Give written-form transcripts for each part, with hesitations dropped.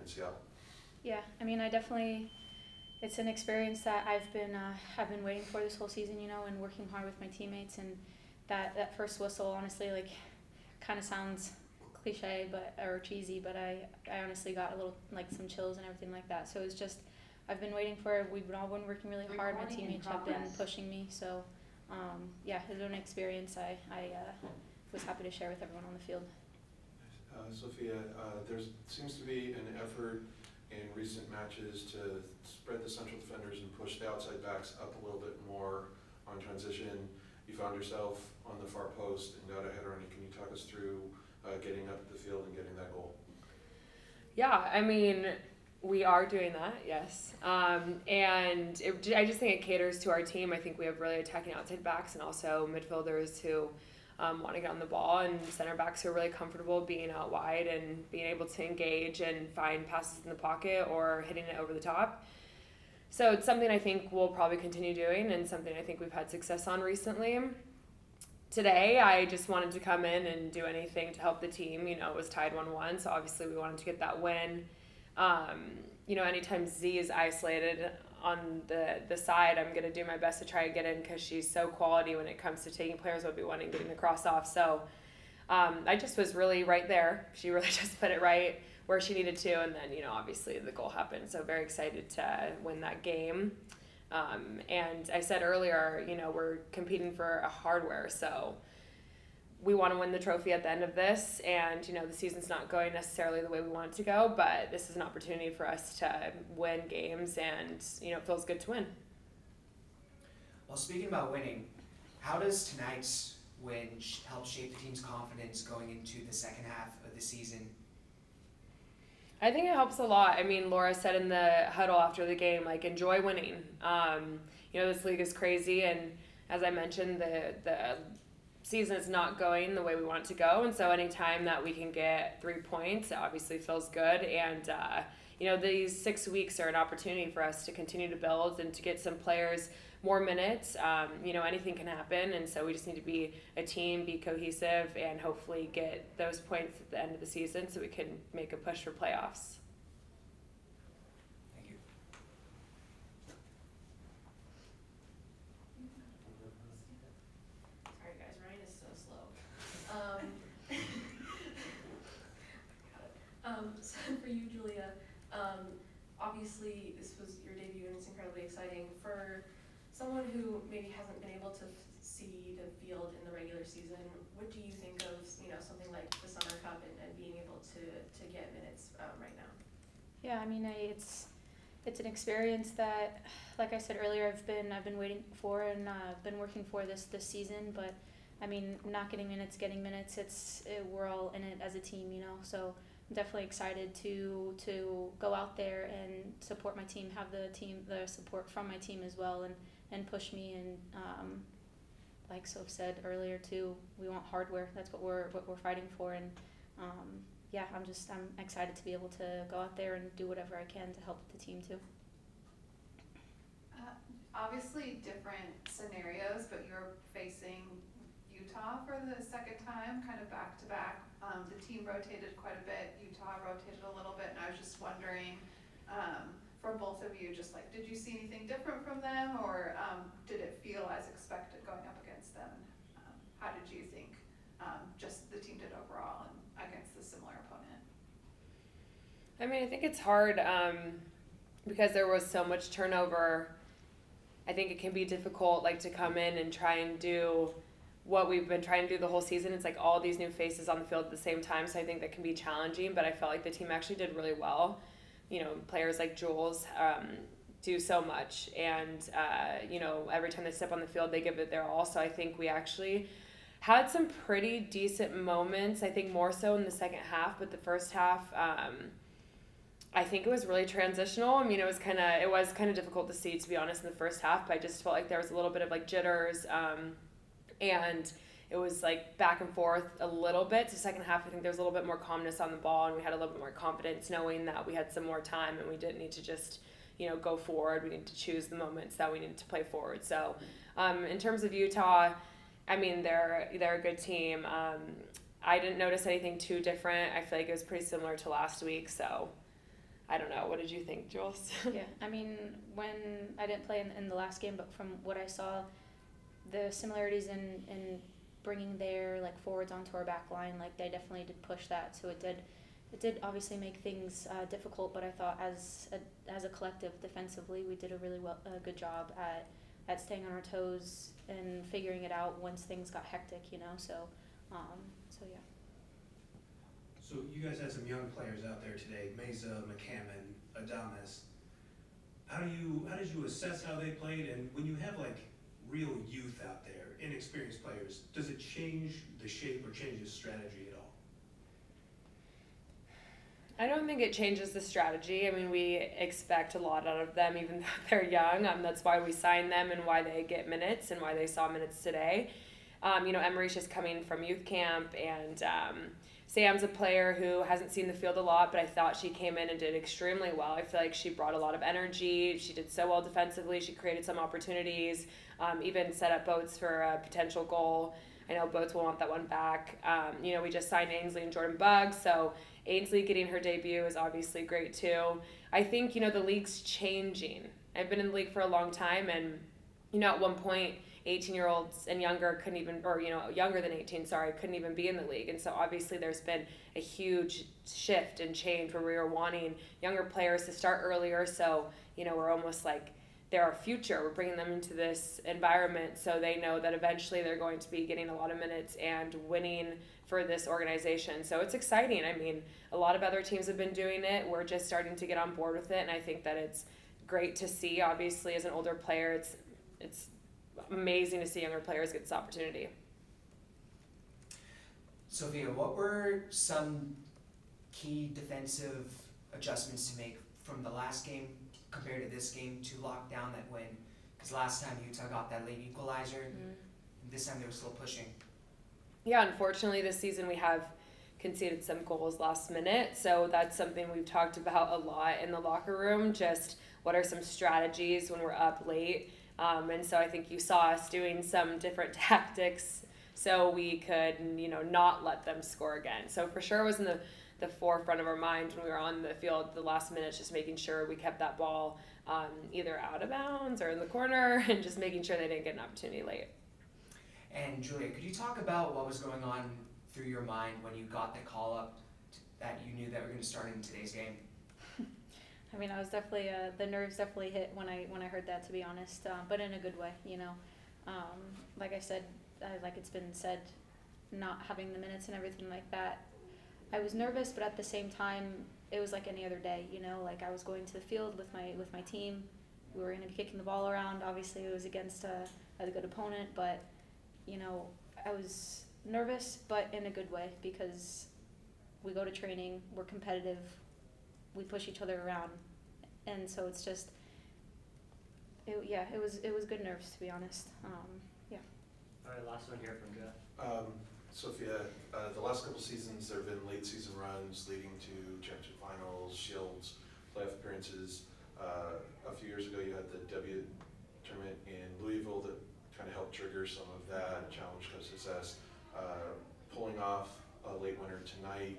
in Seattle? Yeah, I mean, it's an experience that I've been waiting for this whole season, and working hard with my teammates, and that first whistle, honestly, like, kind of sounds cliche or cheesy, but I honestly got a little, like, some chills and everything like that. So it's just, I've been waiting for it. We've all been working really hard. My teammates have been pushing me. So, yeah, it's been an experience I was happy to share with everyone on the field. Sofia, there seems to be an effort in recent matches to spread the central defenders and push the outside backs up a little bit more on transition. You found yourself on the far post and got a header on it. Can you talk us through getting up the field and getting that goal? Yeah, I mean, we are doing that, yes. I just think it caters to our team. I think we have really attacking outside backs and also midfielders who want to get on the ball, and center backs who are really comfortable being out wide and being able to engage and find passes in the pocket or hitting it over the top. So it's something I think we'll probably continue doing, and something I think we've had success on recently. Today, I just wanted to come in and do anything to help the team. It was tied 1-1, so obviously we wanted to get that win. Anytime Z is isolated on the side, I'm going to do my best to try and get in, because she's so quality when it comes to taking players 1v1 and getting the cross off. So I just was really right there. She really just put it right where she needed to, and then, obviously the goal happened. So very excited to win that game. And I said earlier, we're competing for a hardware, so we want to win the trophy at the end of this, and the season's not going necessarily the way we want it to go, but this is an opportunity for us to win games, and it feels good to win. Well, speaking about winning, how does tonight's win help shape the team's confidence going into the second half of the season? I think it helps a lot. I mean, Laura said in the huddle after the game, like, enjoy winning. This league is crazy, and as I mentioned, the season is not going the way we want it to go, and so anytime that we can get 3 points, it obviously feels good. And these 6 weeks are an opportunity for us to continue to build and to get some players more minutes. Anything can happen, and so we just need to be a team, be cohesive, and hopefully get those points at the end of the season so we can make a push for playoffs. Thank you. Sorry guys, Ryan is so slow. So for you, Julia, obviously this was your debut and it's incredibly exciting. For someone who maybe hasn't been able to see the field in the regular season, what do you think of something like the Summer Cup and being able to get minutes right now? Yeah, I mean, it's an experience that, like I said earlier, I've been waiting for, and been working for this season. But I mean, not getting minutes, getting minutes, we're all in it as a team, So I'm definitely excited to go out there and support my team, have the support from my team as well, and push me. And like Soph said earlier too, we want hardware. That's what we're fighting for. And I'm excited to be able to go out there and do whatever I can to help the team too. Obviously different scenarios, but you're facing Utah for the second time, kind of back to back. The team rotated quite a bit. Utah rotated a little bit, and I was just wondering, for both of you, just like, did you see anything different from them, or did it feel as expected going up against them? How did you think just the team did overall and against the similar opponent? I mean, I think it's hard because there was so much turnover. I think it can be difficult, like, to come in and try and do what we've been trying to do the whole season. It's like all these new faces on the field at the same time, so I think that can be challenging, but I felt like the team actually did really well. Players like Jules do so much, and every time they step on the field, they give it their all. So I think we actually had some pretty decent moments, I think more so in the second half, but the first half, I think it was really transitional. I mean, it was kind of difficult to see, to be honest, in the first half, but I just felt like there was a little bit of, like, jitters, and it was, like, back and forth a little bit. So second half, I think there was a little bit more calmness on the ball, and we had a little bit more confidence knowing that we had some more time and we didn't need to just, go forward. We needed to choose the moments that we needed to play forward. So in terms of Utah, I mean, they're a good team. I didn't notice anything too different. I feel like it was pretty similar to last week. So I don't know. What did you think, Jules? Yeah, I mean, when I didn't play in the last game, but from what I saw, the similarities in bringing their like forwards onto our back line, like they definitely did push that. So it did obviously make things difficult. But I thought as a collective defensively, we did a good job at staying on our toes and figuring it out once things got hectic. So yeah. So you guys had some young players out there today, Meza, McCammon, Adamas. How did you assess how they played? And when you have like real youth out there, inexperienced players, does it change the shape or change the strategy at all? I don't think it changes the strategy. I mean, we expect a lot out of them, even though they're young. That's why we sign them and why they get minutes and why they saw minutes today. Emery's just coming from youth camp, and Sam's a player who hasn't seen the field a lot, but I thought she came in and did extremely well. I feel like she brought a lot of energy. She did so well defensively. She created some opportunities, even set up Boats for a potential goal. I know Boats will want that one back. We just signed Ainsley and Jordan Buggs, so Ainsley getting her debut is obviously great too. I think, the league's changing. I've been in the league for a long time, and, at one point, 18-year-olds and younger couldn't even, or, younger than 18, couldn't even be in the league. And so obviously there's been a huge shift and change where we are wanting younger players to start earlier. So, we're almost like they're our future. We're bringing them into this environment so they know that eventually they're going to be getting a lot of minutes and winning for this organization. So it's exciting. I mean, a lot of other teams have been doing it. We're just starting to get on board with it. And I think that it's great to see. Obviously, as an older player, it's amazing to see younger players get this opportunity. Sophia, what were some key defensive adjustments to make from the last game compared to this game to lock down that win? Because last time Utah got that late equalizer, and this time they were still pushing. Yeah, unfortunately this season we have conceded some goals last minute, so that's something we've talked about a lot in the locker room, just what are some strategies when we're up late. And so I think you saw us doing some different tactics so we could, not let them score again. So for sure it was in the forefront of our mind when we were on the field the last minutes, just making sure we kept that ball either out of bounds or in the corner and just making sure they didn't get an opportunity late. And Julia, could you talk about what was going on through your mind when you got the call up that you knew that we're going to start in today's game? I mean, I was definitely the nerves definitely hit when I heard that, to be honest, but in a good way. Like I said, like it's been said, not having the minutes and everything like that, I was nervous, but at the same time, it was like any other day. Like I was going to the field with my team. We were going to be kicking the ball around. Obviously, it was against a good opponent, but I was nervous, but in a good way, because we go to training, we're competitive, we push each other around, and so it's just, it was good nerves, to be honest. Yeah. All right, last one here from Jeff. Sophia, the last couple seasons there have been late season runs leading to championship finals, shields, playoff appearances. A few years ago you had the W tournament in Louisville that kind of helped trigger some of that, challenge success. Pulling off a late winner tonight,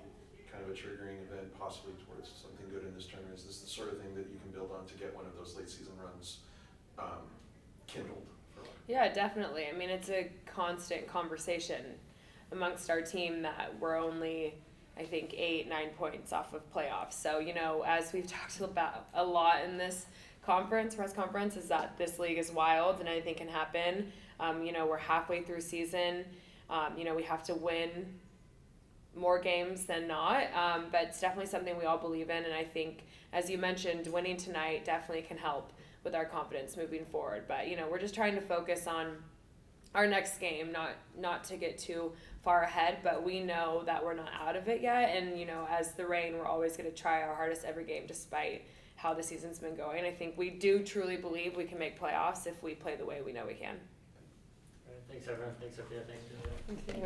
kind of a triggering event possibly towards something good in this tournament. Is this the sort of thing that you can build on to get one of those late season runs kindled? Yeah, definitely. I mean, it's a constant conversation amongst our team that we're only, I think, 8-9 points off of playoffs. So, as we've talked about a lot in this press conference, is that this league is wild and anything can happen. We're halfway through season. We have to win more games than not, but it's definitely something we all believe in, and I think, as you mentioned, winning tonight definitely can help with our confidence moving forward. But we're just trying to focus on our next game, not to get too far ahead, but we know that we're not out of it yet, and as the Reign, we're always going to try our hardest every game despite how the season's been going. I think we do truly believe we can make playoffs if we play the way we know we can. All right, thanks everyone. Thanks Sophia. Thanks Julia. Thank you.